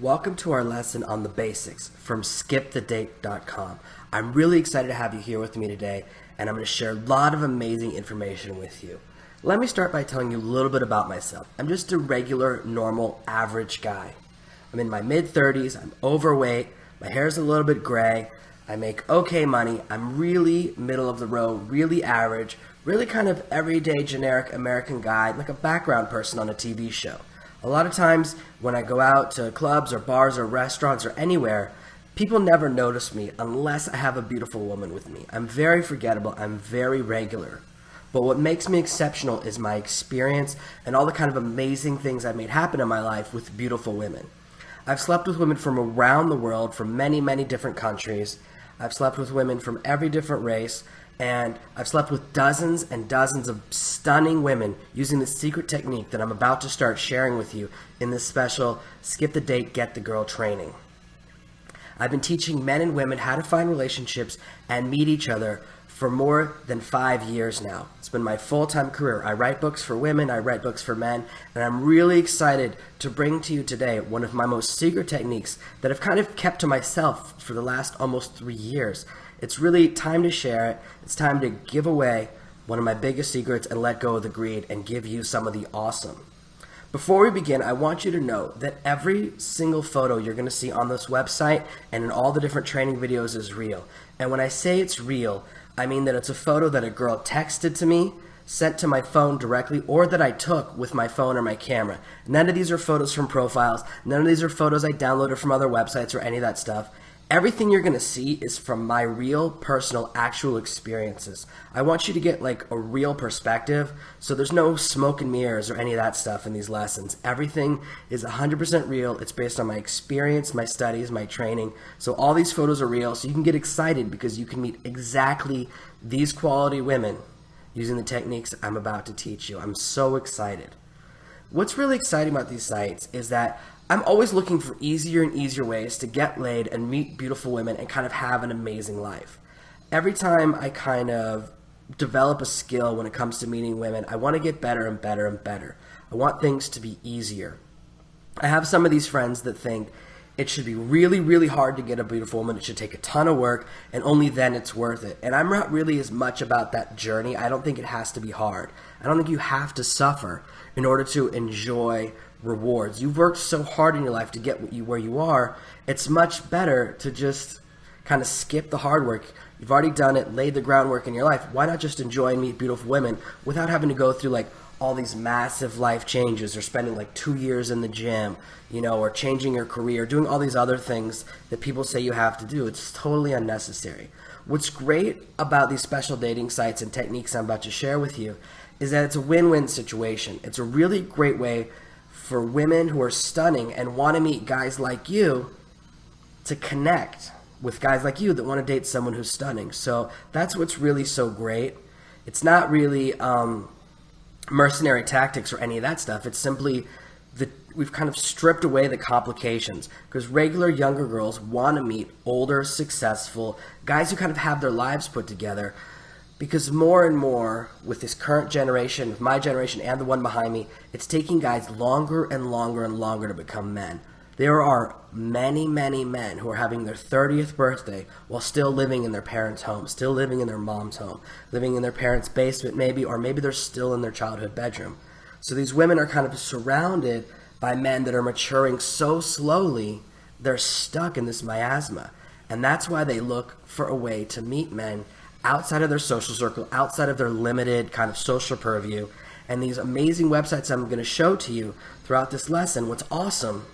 Welcome to our lesson on the basics from skipthedate.com. I'm really excited to have you here with me today, and I'm going to share a lot of amazing information with you. Let me start by telling you a little bit about myself. I'm just a regular, normal, average guy. I'm in my mid-30s, I'm overweight, my hair's a little bit gray, I make okay money, I'm really middle of the road, really average, really kind of everyday generic American guy, like a background person on a TV show. A lot of times when I go out to clubs or bars or restaurants or anywhere, people never notice me unless I have a beautiful woman with me. I'm very forgettable, I'm very regular. But what makes me exceptional is my experience and all the kind of amazing things I've made happen in my life with beautiful women. I've slept with women from around the world, from many, many different countries. I've slept with women from every different race, and I've slept with dozens and dozens of stunning women using the secret technique that I'm about to start sharing with you in this special Skip the Date, Get the Girl training. I've been teaching men and women how to find relationships and meet each other for more than 5 years now. It's been my full-time career. I write books for women, I write books for men, and I'm really excited to bring to you today one of my most secret techniques that I've kind of kept to myself for the last almost 3 years. It's really time to share it. It's time to give away one of my biggest secrets and let go of the greed and give you some of the awesome. Before we begin, I want you to know that every single photo you're going to see on this website and in all the different training videos is real. And when I say it's real, I mean that it's a photo that a girl texted to me, sent to my phone directly, or that I took with my phone or my camera. None of these are photos from profiles. None of these are photos I downloaded from other websites or any of that stuff. Everything you're going to see is from my real, personal, actual experiences. I want you to get like a real perspective, so there's no smoke and mirrors or any of that stuff in these lessons. Everything is 100% real. It's based on my experience, my studies, my training. So all these photos are real, so you can get excited because you can meet exactly these quality women using the techniques I'm about to teach you. I'm so excited. What's really exciting about these sites is that I'm always looking for easier and easier ways to get laid and meet beautiful women and kind of have an amazing life. Every time I kind of develop a skill when it comes to meeting women, I want to get better and better and better. I want things to be easier. I have some of these friends that think it should be really, really hard to get a beautiful woman. It should take a ton of work, and only then it's worth it. And I'm not really as much about that journey. I don't think it has to be hard. I don't think you have to suffer in order to enjoy rewards. You've worked so hard in your life to get where you are. It's much better to just kind of skip the hard work. You've already done it, laid the groundwork in your life. Why not just enjoy and meet beautiful women without having to go through like all these massive life changes, or spending like 2 years in the gym, or changing your career, doing all these other things that people say you have to do. It's totally unnecessary. What's great about these special dating sites and techniques I'm about to share with you is that it's a win-win situation. It's a really great way for women who are stunning and want to meet guys like you to connect with guys like you that want to date someone who's stunning. So that's what's really so great. It's not really mercenary tactics or any of that stuff. It's simply that we've kind of stripped away the complications, because regular younger girls want to meet older, successful guys who kind of have their lives put together. Because more and more with this current generation, with my generation and the one behind me, it's taking guys longer and longer and longer to become men. There are many, many men who are having their 30th birthday while still living in their parents' home, still living in their mom's home, living in their parents' basement maybe, or maybe they're still in their childhood bedroom. So these women are kind of surrounded by men that are maturing so slowly, they're stuck in this miasma. And that's why they look for a way to meet men outside of their social circle, outside of their limited kind of social purview. And these amazing websites I'm going to show to you throughout this lesson, what's awesome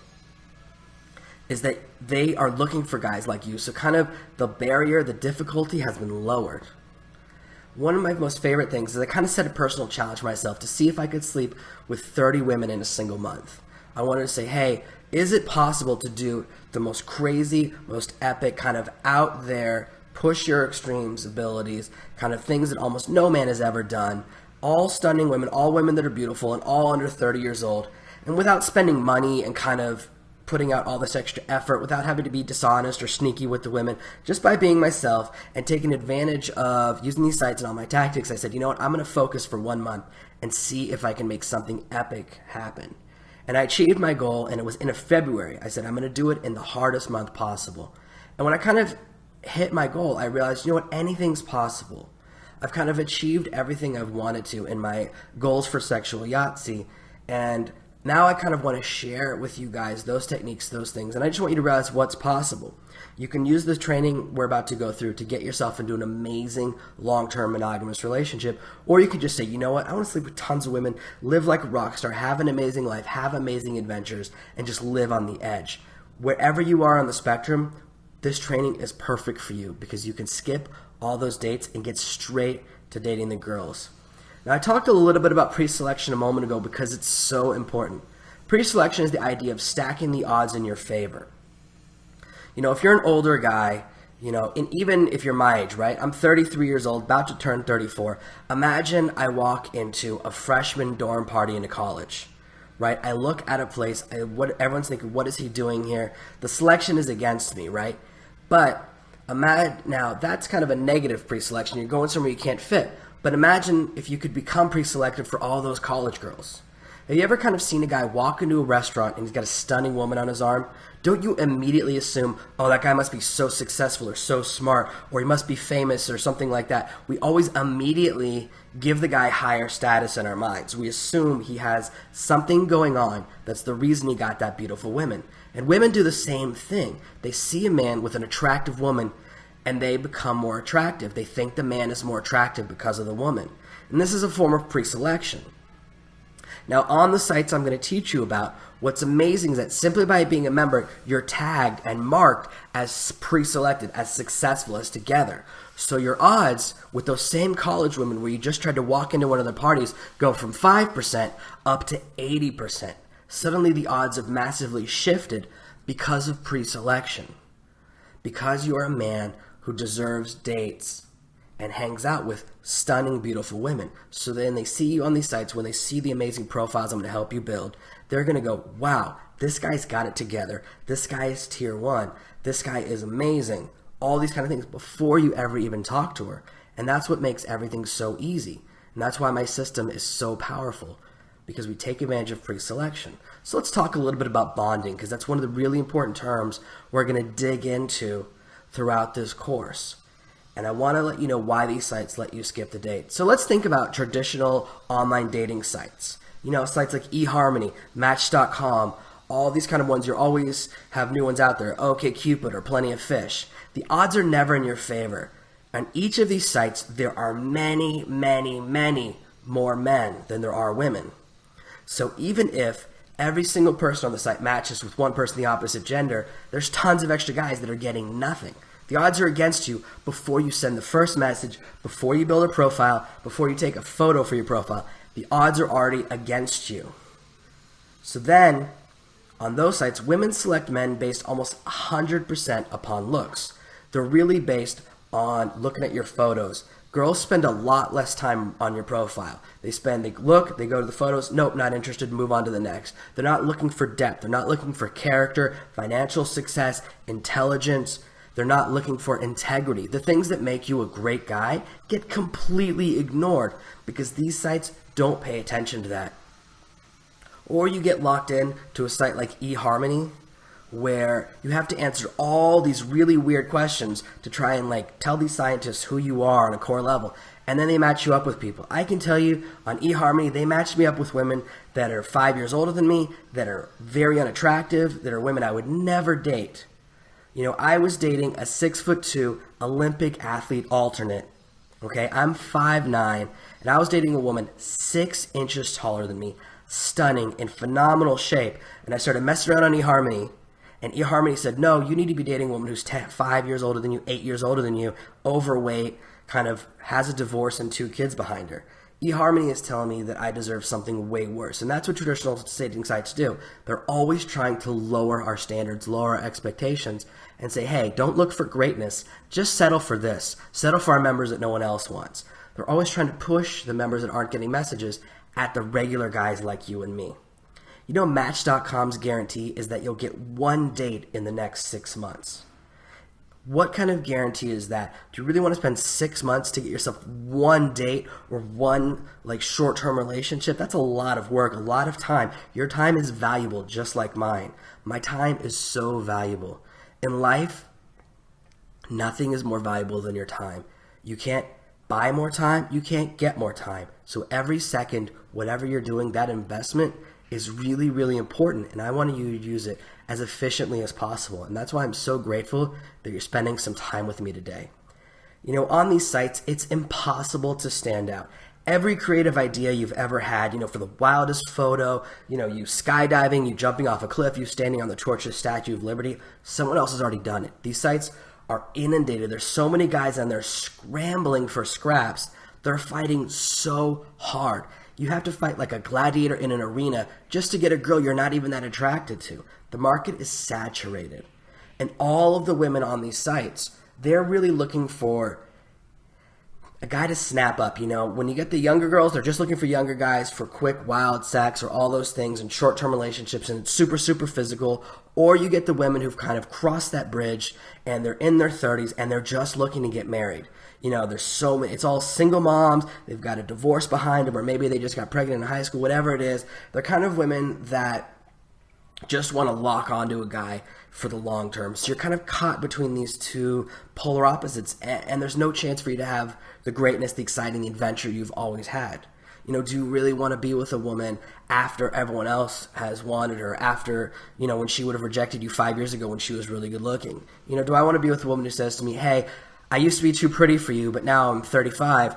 is that they are looking for guys like you. So kind of the barrier, the difficulty has been lowered. One of my most favorite things is I kind of set a personal challenge for myself to see if I could sleep with 30 women in a single month. I wanted to say, hey, is it possible to do the most crazy, most epic, kind of out there, push your extremes abilities, kind of things that almost no man has ever done, all stunning women, all women that are beautiful and all under 30 years old, and without spending money and kind of putting out all this extra effort, without having to be dishonest or sneaky with the women, just by being myself and taking advantage of using these sites and all my tactics. I said, you know what, I'm going to focus for 1 month and see if I can make something epic happen. And I achieved my goal, and it was in February. I said, I'm going to do it in the hardest month possible. And when I kind of hit my goal, I realized, you know what, anything's possible. I've kind of achieved everything I've wanted to in my goals for sexual Yahtzee. And now I kind of want to share with you guys those techniques, those things. And I just want you to realize what's possible. You can use the training we're about to go through to get yourself into an amazing long-term monogamous relationship. Or you could just say, you know what, I want to sleep with tons of women, live like a rock star, have an amazing life, have amazing adventures, and just live on the edge. Wherever you are on the spectrum, this training is perfect for you because you can skip all those dates and get straight to dating the girls. Now, I talked a little bit about pre-selection a moment ago because it's so important. Pre-selection is the idea of stacking the odds in your favor. You know, if you're an older guy, you know, and even if you're my age, right? I'm 33 years old, about to turn 34. Imagine I walk into a freshman dorm party in a college, right? I look at a place, what everyone's thinking, what is he doing here? The selection is against me, right? But imagine, now that's kind of a negative pre-selection. You're going somewhere you can't fit. But imagine if you could become pre-selected for all those college girls. Have you ever kind of seen a guy walk into a restaurant and he's got a stunning woman on his arm? Don't you immediately assume, oh, that guy must be so successful or so smart, or he must be famous or something like that? We always immediately give the guy higher status in our minds. We assume he has something going on that's the reason he got that beautiful woman. And women do the same thing. They see a man with an attractive woman and they become more attractive. They think the man is more attractive because of the woman. And this is a form of pre-selection. Now, on the sites I'm going to teach you about, what's amazing is that simply by being a member, you're tagged and marked as pre-selected, as successful, as together. So your odds with those same college women where you just tried to walk into one of their parties go from 5% up to 80%. Suddenly the odds have massively shifted because of pre-selection. Because you are a man who deserves dates and hangs out with stunning, beautiful women. So then they see you on these sites, when they see the amazing profiles I'm going to help you build, they're going to go, wow, this guy's got it together. This guy is tier 1. This guy is amazing. All these kind of things before you ever even talk to her. And that's what makes everything so easy. And that's why my system is so powerful, because we take advantage of pre-selection. So let's talk a little bit about bonding, because that's one of the really important terms we're going to dig into throughout this course. And I want to let you know why these sites let you skip the date. So let's think about traditional online dating sites. You know, sites like eHarmony, Match.com, all these kind of ones. You always have new ones out there. OkCupid or Plenty of Fish. The odds are never in your favor. On each of these sites, there are many, many, many more men than there are women. So even if every single person on the site matches with one person of the opposite gender, there's tons of extra guys that are getting nothing. The odds are against you before you send the first message, before you build a profile, before you take a photo for your profile. The odds are already against you. So then, on those sites, women select men based almost 100% upon looks. They're really based on looking at your photos. Girls spend a lot less time on your profile. They look, they go to the photos, nope, not interested, move on to the next. They're not looking for depth. They're not looking for character, financial success, intelligence. They're not looking for integrity. The things that make you a great guy get completely ignored because these sites don't pay attention to that. Or you get locked in to a site like eHarmony, where you have to answer all these really weird questions to try and tell these scientists who you are on a core level, and then they match you up with people. I can tell you on eHarmony, they matched me up with women that are 5 years older than me, that are very unattractive, that are women I would never date. You know, I was dating a 6'2" Olympic athlete alternate. Okay, I'm 5'9", and I was dating a woman 6 inches taller than me, stunning, in phenomenal shape. And I started messing around on eHarmony, and eHarmony said, no, you need to be dating a woman who's 5 years older than you, 8 years older than you, overweight, kind of has a divorce and 2 kids behind her. eHarmony is telling me that I deserve something way worse. And that's what traditional dating sites do. They're always trying to lower our standards, lower our expectations, and say, hey, don't look for greatness. Just settle for this. Settle for our members that no one else wants. They're always trying to push the members that aren't getting messages at the regular guys like you and me. You know, Match.com's guarantee is that you'll get 1 date in the next 6 months. What kind of guarantee is that? Do you really want to spend 6 months to get yourself one date or one like short-term relationship? That's a lot of work, a lot of time. Your time is valuable, just like mine. My time is so valuable. In life, nothing is more valuable than your time. You can't buy more time, you can't get more time. So every second, whatever you're doing, that investment is really, really important, and I want you to use it as efficiently as possible. And that's why I'm so grateful that you're spending some time with me today. You know, on these sites, it's impossible to stand out. Every creative idea you've ever had, you know, for the wildest photo, you know, you skydiving, you jumping off a cliff, you standing on the tortuous Statue of Liberty, someone else has already done it. These sites are inundated. There's so many guys on there scrambling for scraps. They're fighting so hard. You have to fight like a gladiator in an arena just to get a girl you're not even that attracted to. The market is saturated. And all of the women on these sites, they're really looking for a guy to snap up. You know, when you get the younger girls, they're just looking for younger guys for quick, wild sex or all those things and short-term relationships and it's super, super physical. Or you get the women who've kind of crossed that bridge and they're in their 30s and they're just looking to get married. You know, there's so many, it's all single moms, they've got a divorce behind them, or maybe they just got pregnant in high school, whatever it is. They're kind of women that just want to lock onto a guy for the long term. So you're kind of caught between these two polar opposites, and there's no chance for you to have the greatness, the exciting, the adventure you've always had. You know, do you really want to be with a woman after everyone else has wanted her, after, you know, when she would have rejected you 5 years ago when she was really good looking? You know, do I want to be with a woman who says to me, hey, I used to be too pretty for you, but now I'm 35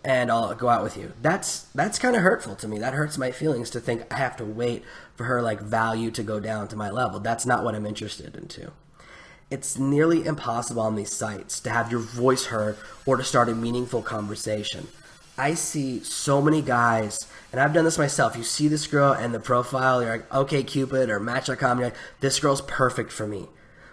and I'll go out with you? That's kind of hurtful to me. That hurts my feelings to think I have to wait for her like value to go down to my level. That's not what I'm interested in too. It's nearly impossible on these sites to have your voice heard or to start a meaningful conversation. I see so many guys, and I've done this myself. You see this girl and the profile, you're like, okay, Cupid or Match.com, you're like, this girl's perfect for me.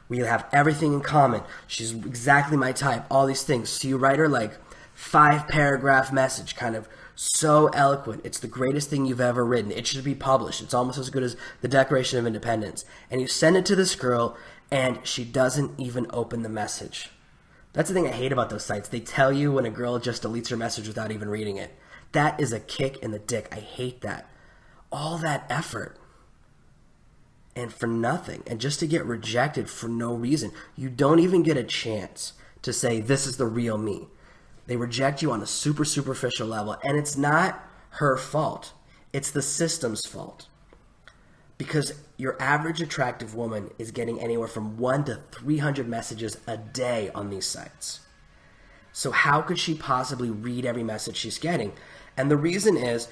We have everything in common. She's exactly my type, all these things. So you write her like 5-paragraph message, kind of so eloquent. It's the greatest thing you've ever written. It should be published. It's almost as good as the Declaration of Independence. And you send it to this girl, and she doesn't even open the message. That's the thing I hate about those sites. They tell you when a girl just deletes your message without even reading it. That is a kick in the dick. I hate that. All that effort. And for nothing, and just to get rejected for no reason. You don't even get a chance to say, this is the real me. They reject you on a super superficial level, and it's not her fault. It's the system's fault. Because your average attractive woman is getting anywhere from 1 to 300 messages a day on these sites. So how could she possibly read every message she's getting? And the reason is,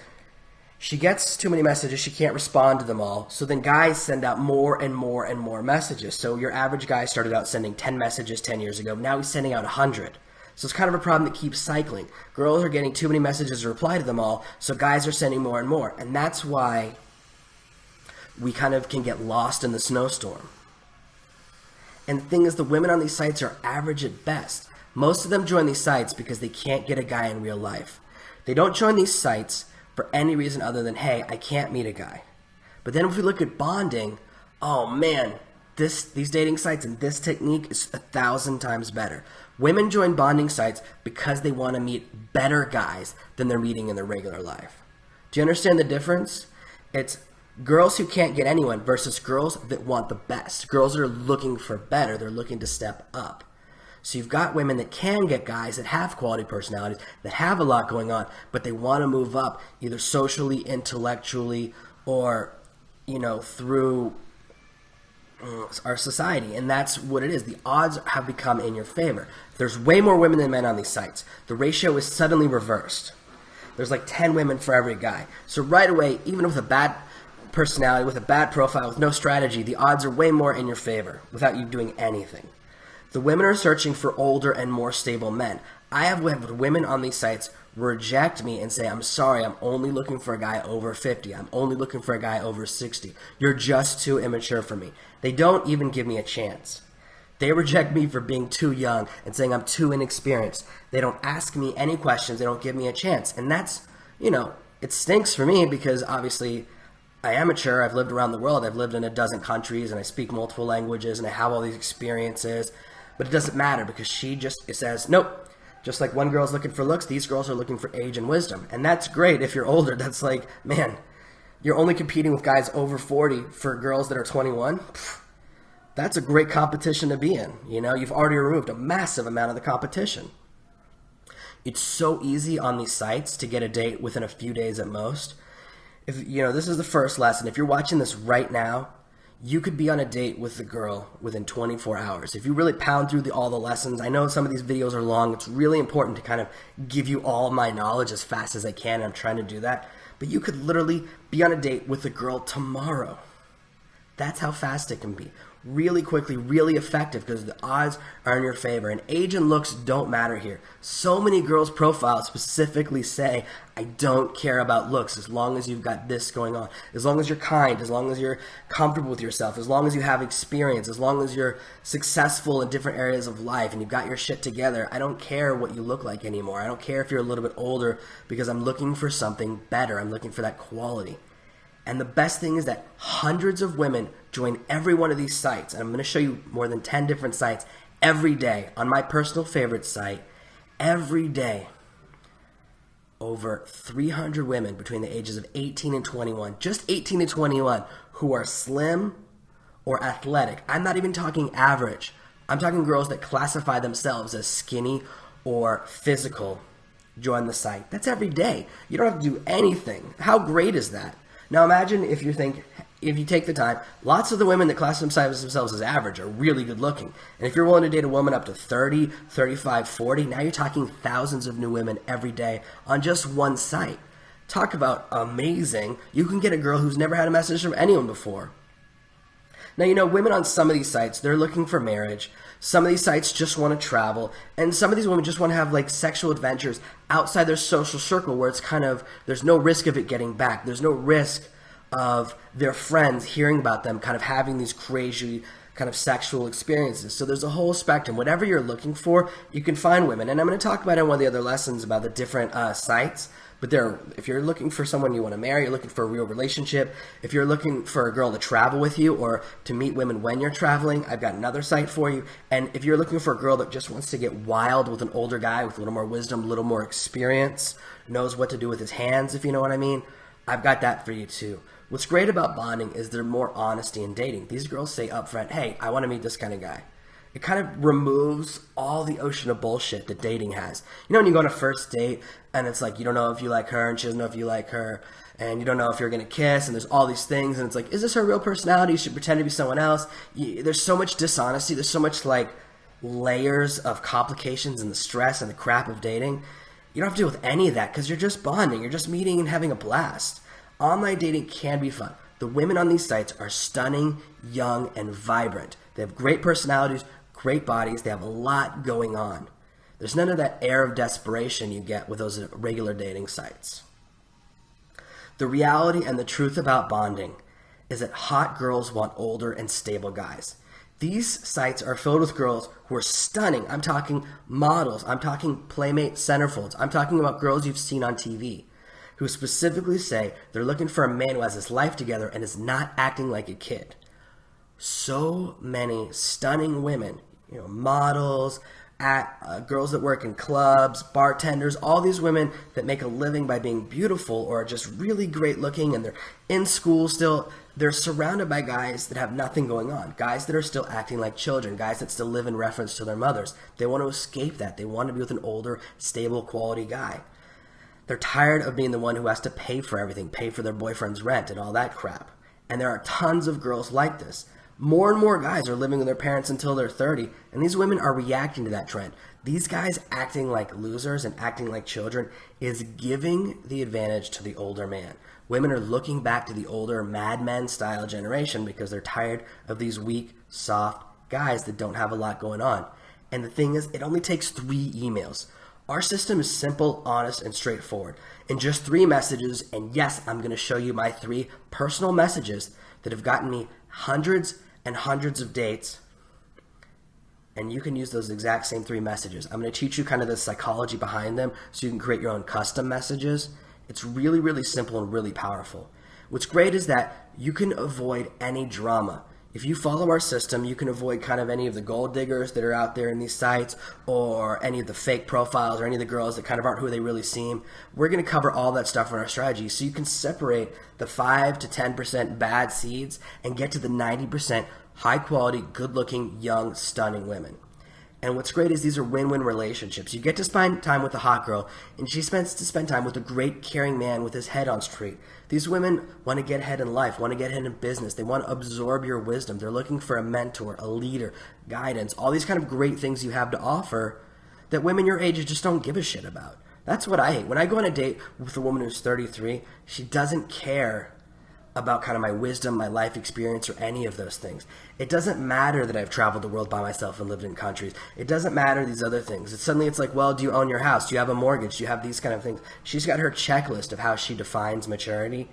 she gets too many messages, she can't respond to them all, so then guys send out more and more and more messages. So your average guy started out sending 10 messages 10 years ago, now he's sending out 100. So it's kind of a problem that keeps cycling. Girls are getting too many messages to reply to them all, so guys are sending more and more. And that's why we kind of can get lost in the snowstorm. And the thing is, the women on these sites are average at best. Most of them join these sites because they can't get a guy in real life. They don't join these sites for any reason other than, hey, I can't meet a guy. But then if we look at bonding, oh man, these dating sites and this technique is 1,000 times better. Women join bonding sites because they want to meet better guys than they're meeting in their regular life. Do you understand the difference? It's girls who can't get anyone versus girls that want the best. Girls that are looking for better. They're looking to step up. So you've got women that can get guys that have quality personalities, that have a lot going on, but they want to move up either socially, intellectually, or, you know, through our society. And that's what it is. The odds have become in your favor. There's way more women than men on these sites. The ratio is suddenly reversed. There's like 10 women for every guy. So right away, even with a bad personality, with a bad profile, with no strategy, the odds are way more in your favor without you doing anything. The women are searching for older and more stable men. I have women on these sites reject me and say, I'm sorry, I'm only looking for a guy over 50. I'm only looking for a guy over 60. You're just too immature for me. They don't even give me a chance. They reject me for being too young and saying I'm too inexperienced. They don't ask me any questions. They don't give me a chance. And that's, you know, it stinks for me because obviously I am mature. I've lived around the world. I've lived in a dozen countries and I speak multiple languages and I have all these experiences. But it doesn't matter because it says, nope. Just like one girl's looking for looks, these girls are looking for age and wisdom. And that's great if you're older. That's like, man, you're only competing with guys over 40 for girls that are 21. That's a great competition to be in. You know, you've already removed a massive amount of the competition. It's so easy on these sites to get a date within a few days at most. If you know, this is the first lesson. If you're watching this right now, you could be on a date with the girl within 24 hours. If you really pound through all the lessons, I know some of these videos are long. It's really important to kind of give you all my knowledge as fast as I can, and I'm trying to do that. But you could literally be on a date with the girl tomorrow. That's how fast it can be. Really quickly, really effective because the odds are in your favor. And age and looks don't matter here. So many girls' profiles specifically say, I don't care about looks as long as you've got this going on. As long as you're kind, as long as you're comfortable with yourself, as long as you have experience, as long as you're successful in different areas of life and you've got your shit together. I don't care what you look like anymore. I don't care if you're a little bit older because I'm looking for something better. I'm looking for that quality. And the best thing is that hundreds of women join every one of these sites. And I'm going to show you more than 10 different sites every day on my personal favorite site. Every day, over 300 women between the ages of 18 and 21, just 18 to 21, who are slim or athletic. I'm not even talking average. I'm talking girls that classify themselves as skinny or physical join the site. That's every day. You don't have to do anything. How great is that? Now imagine if you take the time, lots of the women that classify themselves as average are really good looking. And if you're willing to date a woman up to 30, 35, 40, now you're talking thousands of new women every day on just one site. Talk about amazing. You can get a girl who's never had a message from anyone before. Now, you know, women on some of these sites, they're looking for marriage. Some of these sites just want to travel. And some of these women just want to have like sexual adventures outside their social circle where it's kind of, there's no risk of it getting back. There's no risk of their friends hearing about them kind of having these crazy kind of sexual experiences. So there's a whole spectrum. Whatever you're looking for, you can find women. And I'm going to talk about in one of the other lessons about the different sites. But if you're looking for someone you want to marry, you're looking for a real relationship, if you're looking for a girl to travel with you or to meet women when you're traveling, I've got another site for you. And if you're looking for a girl that just wants to get wild with an older guy with a little more wisdom, a little more experience, knows what to do with his hands, if you know what I mean, I've got that for you too. What's great about bonding is there's more honesty in dating. These girls say up front, hey, I want to meet this kind of guy. It kind of removes all the ocean of bullshit that dating has. You know when you go on a first date and it's like you don't know if you like her and she doesn't know if you like her and you don't know if you're going to kiss and there's all these things and it's like, is this her real personality? She should pretend to be someone else. There's so much dishonesty. There's so much like layers of complications and the stress and the crap of dating. You don't have to deal with any of that because you're just bonding. You're just meeting and having a blast. Online dating can be fun. The women on these sites are stunning, young, and vibrant. They have great personalities, great bodies. They have a lot going on. There's none of that air of desperation you get with those regular dating sites. The reality and the truth about bonding is that hot girls want older and stable guys. These sites are filled with girls who are stunning. I'm talking models. I'm talking Playmate centerfolds. I'm talking about girls you've seen on TV who specifically say they're looking for a man who has his life together and is not acting like a kid. So many stunning women, you know, models, girls that work in clubs, bartenders, all these women that make a living by being beautiful or are just really great looking and they're in school still. They're surrounded by guys that have nothing going on, guys that are still acting like children, guys that still live in reference to their mothers. They want to escape that. They want to be with an older, stable, quality guy. They're tired of being the one who has to pay for everything, pay for their boyfriend's rent and all that crap. And there are tons of girls like this. More and more guys are living with their parents until they're 30, and these women are reacting to that trend. These guys acting like losers and acting like children is giving the advantage to the older man. Women are looking back to the older Mad Men style generation because they're tired of these weak, soft guys that don't have a lot going on. And the thing is, it only takes 3 emails. Our system is simple, honest, and straightforward. In just 3 messages, and yes, I'm going to show you my 3 personal messages that have gotten me hundreds and hundreds of dates, and you can use those exact same 3 messages. I'm going to teach you kind of the psychology behind them so you can create your own custom messages. It's really, really simple and really powerful. What's great is that you can avoid any drama. If you follow our system, you can avoid kind of any of the gold diggers that are out there in these sites, or any of the fake profiles, or any of the girls that kind of aren't who they really seem. We're going to cover all that stuff in our strategy, so you can separate the 5 to 10% bad seeds and get to the 90% high quality, good looking, young, stunning women. And what's great is these are win-win relationships. You get to spend time with a hot girl, and she spends to spend time with a great, caring man with his head on straight. These women want to get ahead in life, want to get ahead in business. They want to absorb your wisdom. They're looking for a mentor, a leader, guidance, all these kind of great things you have to offer that women your age just don't give a shit about. That's what I hate. When I go on a date with a woman who's 33, she doesn't care about kind of my wisdom, my life experience, or any of those things. It doesn't matter that I've traveled the world by myself and lived in countries. It doesn't matter these other things. It's like, well, do you own your house? Do you have a mortgage? Do you have these kind of things? She's got her checklist of how she defines maturity.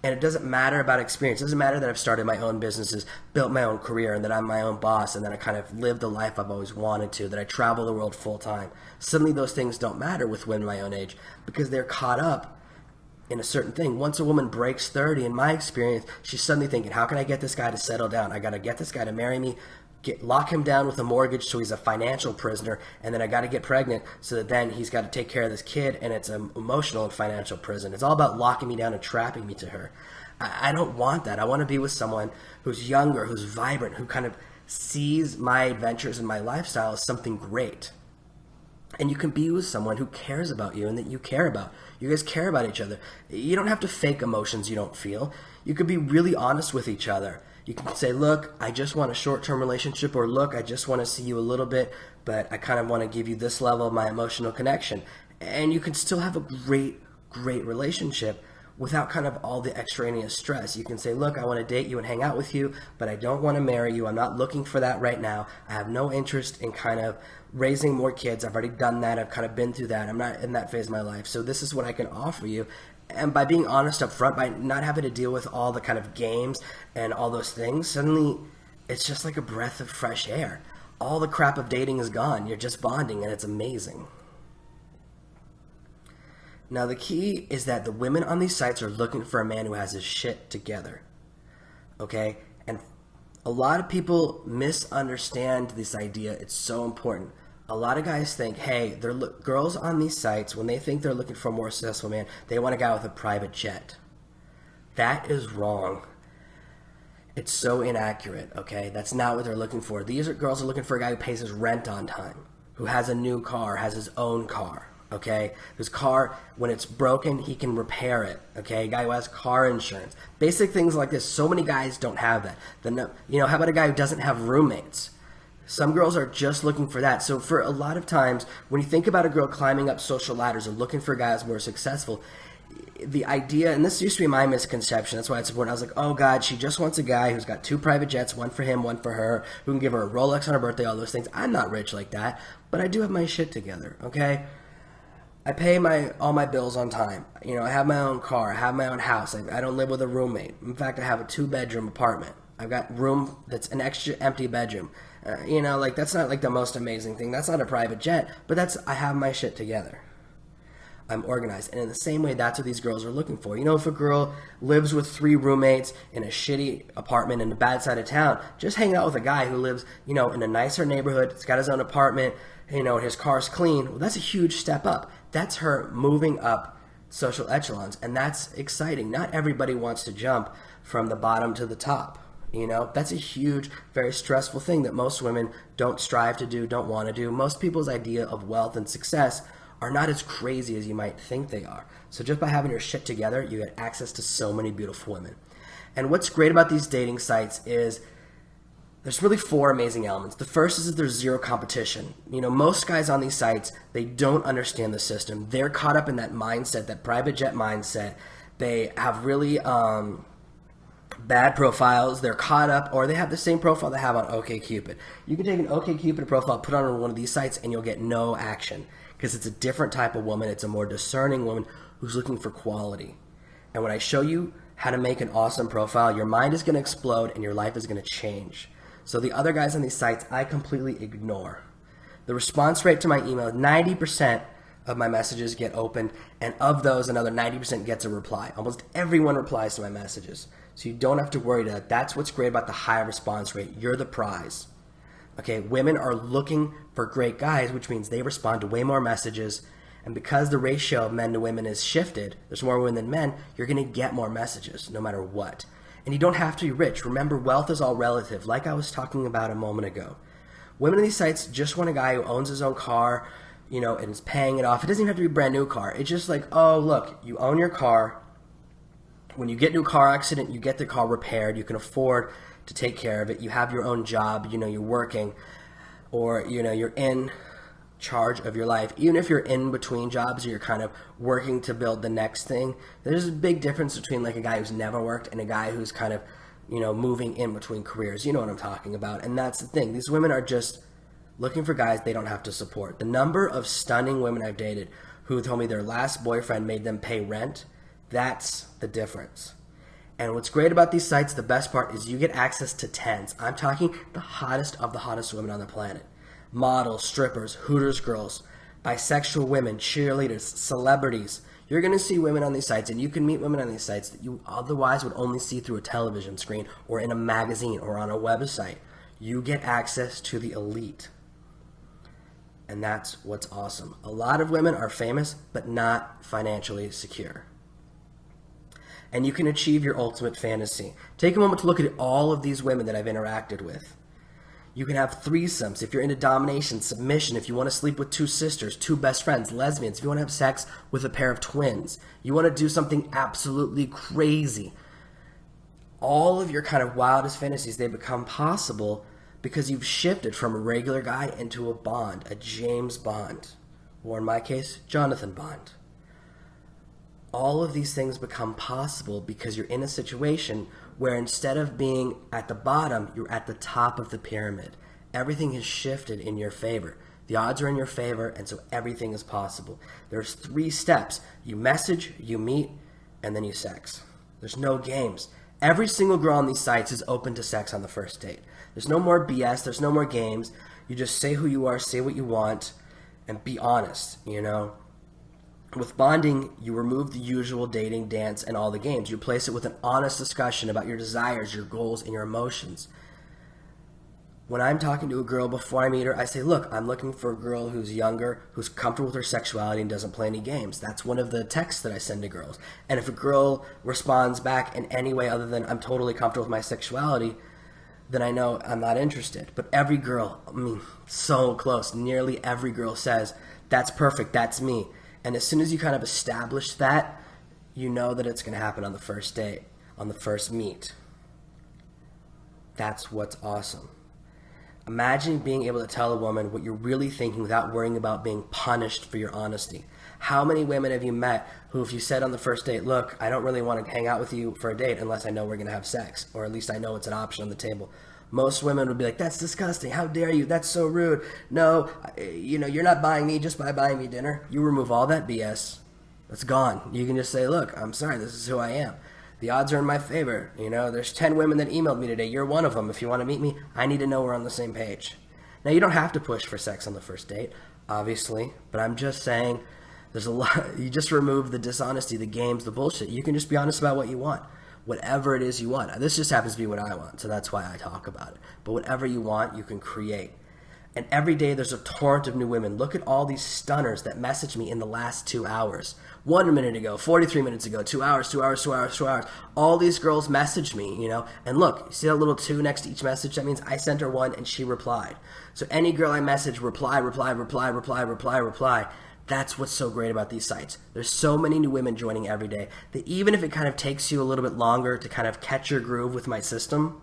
And it doesn't matter about experience. It doesn't matter that I've started my own businesses, built my own career, and that I'm my own boss, and that I kind of live the life I've always wanted to, that I travel the world full time. Suddenly those things don't matter with women my own age because they're caught up in a certain thing. Once a woman breaks 30, in my experience, she's suddenly thinking, how can I get this guy to settle down? I got to get this guy to marry me, lock him down with a mortgage so he's a financial prisoner, and then I got to get pregnant so that then he's got to take care of this kid, and it's an emotional and financial prison. It's all about locking me down and trapping me to her. I don't want that. I want to be with someone who's younger, who's vibrant, who kind of sees my adventures and my lifestyle as something great. And you can be with someone who cares about you and that you care about. You guys care about each other. You don't have to fake emotions you don't feel. You can be really honest with each other. You can say, look, I just want a short-term relationship, or look, I just want to see you a little bit, but I kind of want to give you this level of my emotional connection. And you can still have a great, great relationship without kind of all the extraneous stress. You can say, look, I want to date you and hang out with you, but I don't want to marry you. I'm not looking for that right now. I have no interest in kind of raising more kids. I've already done that. I've kind of been through that. I'm not in that phase of my life. So this is what I can offer you. And by being honest up front, by not having to deal with all the kind of games and all those things, suddenly it's just like a breath of fresh air. All the crap of dating is gone. You're just bonding, and it's amazing. Now, the key is that the women on these sites are looking for a man who has his shit together, okay? And a lot of people misunderstand this idea. It's so important. A lot of guys think, hey, girls on these sites, when they think they're looking for a more successful man, they want a guy with a private jet. That is wrong. It's so inaccurate, okay? That's not what they're looking for. Girls are looking for a guy who pays his rent on time, who has a new car, has his own car. Okay, whose car, when it's broken, he can repair it. Okay, a guy who has car insurance, basic things like this. So many guys don't have that. How about a guy who doesn't have roommates? Some girls are just looking for that. So for a lot of times, when you think about a girl climbing up social ladders and looking for guys more successful, the idea, and this used to be my misconception, that's why it's important. I was like, oh God, she just wants a guy who's got 2 private jets, one for him, one for her, who can give her a Rolex on her birthday, all those things. I'm not rich like that, but I do have my shit together. Okay. I pay all my bills on time. I have my own car. I have my own house. I don't live with a roommate. In fact, I have a 2-bedroom apartment. I've got room that's an extra empty bedroom. That's not like the most amazing thing. That's not a private jet, but I have my shit together. I'm organized. And in the same way, that's what these girls are looking for. If a girl lives with 3 roommates in a shitty apartment in a bad side of town, just hang out with a guy who lives, in a nicer neighborhood, he's got his own apartment, his car's clean. Well, that's a huge step up. That's her moving up social echelons, and that's exciting. Not everybody wants to jump from the bottom to the top. That's a huge, very stressful thing that most women don't strive to do, don't want to do. Most people's idea of wealth and success are not as crazy as you might think they are. So just by having your shit together, you get access to so many beautiful women. And what's great about these dating sites is there's really 4 amazing elements. The first is that there's zero competition. Most guys on these sites, they don't understand the system. They're caught up in that mindset, that private jet mindset. They have really bad profiles. They're caught up, or they have the same profile they have on OkCupid. You can take an OkCupid profile, put it on one of these sites, and you'll get no action because it's a different type of woman. It's a more discerning woman who's looking for quality. And when I show you how to make an awesome profile, your mind is going to explode and your life is going to change. So the other guys on these sites, I completely ignore. The response rate to my email, 90% of my messages get opened, and of those, another 90% gets a reply. Almost everyone replies to my messages. So you don't have to worry that. That's what's great about the high response rate. You're the prize. Okay, women are looking for great guys, which means they respond to way more messages. And because the ratio of men to women is shifted, there's more women than men, you're going to get more messages no matter what. And you don't have to be rich. Remember, wealth is all relative, like I was talking about a moment ago. Women on these sites just want a guy who owns his own car, and is paying it off. It doesn't even have to be a brand new car. It's just like, oh, look, you own your car. When you get into a car accident, you get the car repaired. You can afford to take care of it. You have your own job. You're working, or, you're in charge of your life. Even if you're in between jobs, or you're kind of working to build the next thing, there's a big difference between like a guy who's never worked and a guy who's kind of, moving in between careers. You know what I'm talking about. And that's the thing. These women are just looking for guys they don't have to support. The number of stunning women I've dated who told me their last boyfriend made them pay rent, that's the difference. And what's great about these sites, the best part, is you get access to tens. I'm talking the hottest of the hottest women on the planet. Models, strippers, Hooters girls, bisexual women, cheerleaders, celebrities. You're going to see women on these sites, and you can meet women on these sites that you otherwise would only see through a television screen or in a magazine or on a website. You get access to the elite. And that's what's awesome. A lot of women are famous, but not financially secure. And you can achieve your ultimate fantasy. Take a moment to look at all of these women that I've interacted with. You can have threesomes if you're into domination, submission, if you want to sleep with two sisters, two best friends, lesbians, if you want to have sex with a pair of twins, you want to do something absolutely crazy. All of your kind of wildest fantasies, they become possible because you've shifted from a regular guy into a Bond, a James Bond, or in my case, Jonathan Bond. All of these things become possible because you're in a situation where instead of being at the bottom, you're at the top of the pyramid. Everything has shifted in your favor. The odds are in your favor, and so everything is possible. There's 3 steps. You message, you meet, and then you sex. There's no games. Every single girl on these sites is open to sex on the first date. There's no more BS. There's no more games. You just say who you are, say what you want, and be honest, With bonding, you remove the usual dating, dance, and all the games. You replace it with an honest discussion about your desires, your goals, and your emotions. When I'm talking to a girl before I meet her, I say, look, I'm looking for a girl who's younger, who's comfortable with her sexuality and doesn't play any games. That's one of the texts that I send to girls. And if a girl responds back in any way other than I'm totally comfortable with my sexuality, then I know I'm not interested. But every girl, so close, nearly every girl says, that's perfect, that's me. And as soon as you kind of establish that, you know that it's going to happen on the first date, on the first meet. That's what's awesome. Imagine being able to tell a woman what you're really thinking without worrying about being punished for your honesty. How many women have you met who, if you said on the first date, look, I don't really want to hang out with you for a date unless I know we're going to have sex, or at least I know it's an option on the table. Most women would be like, that's disgusting. How dare you? That's so rude. No, you're not buying me just by buying me dinner. You remove all that BS. It's gone. You can just say, look, I'm sorry. This is who I am. The odds are in my favor. There's 10 women that emailed me today. You're one of them. If you want to meet me, I need to know we're on the same page. Now, you don't have to push for sex on the first date, obviously, but I'm just saying there's a lot. You just remove the dishonesty, the games, the bullshit. You can just be honest about what you want. Whatever it is you want. This just happens to be what I want, so that's why I talk about it. But whatever you want, you can create. And every day there's a torrent of new women. Look at all these stunners that messaged me in the last 2 hours. 1 minute ago, 43 minutes ago, 2 hours, 2 hours, 2 hours, 2 hours. All these girls messaged me, And look, you see that little 2 next to each message? That means I sent her one and she replied. So any girl I message, reply. That's what's so great about these sites. There's so many new women joining every day that even if it kind of takes you a little bit longer to kind of catch your groove with my system,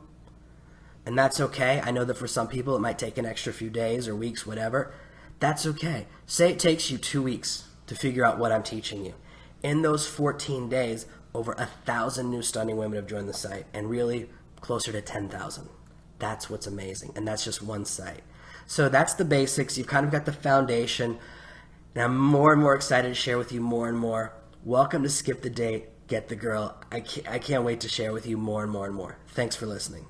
and that's okay. I know that for some people it might take an extra few days or weeks, whatever. That's okay. Say it takes you 2 weeks to figure out what I'm teaching you. In those 14 days, over 1,000 new stunning women have joined the site, and really closer to 10,000. That's what's amazing, and that's just one site. So that's the basics. You've kind of got the foundation. And I'm more and more excited to share with you more and more. Welcome to Skip the Date, Get the Girl. I can't wait to share with you more and more and more. Thanks for listening.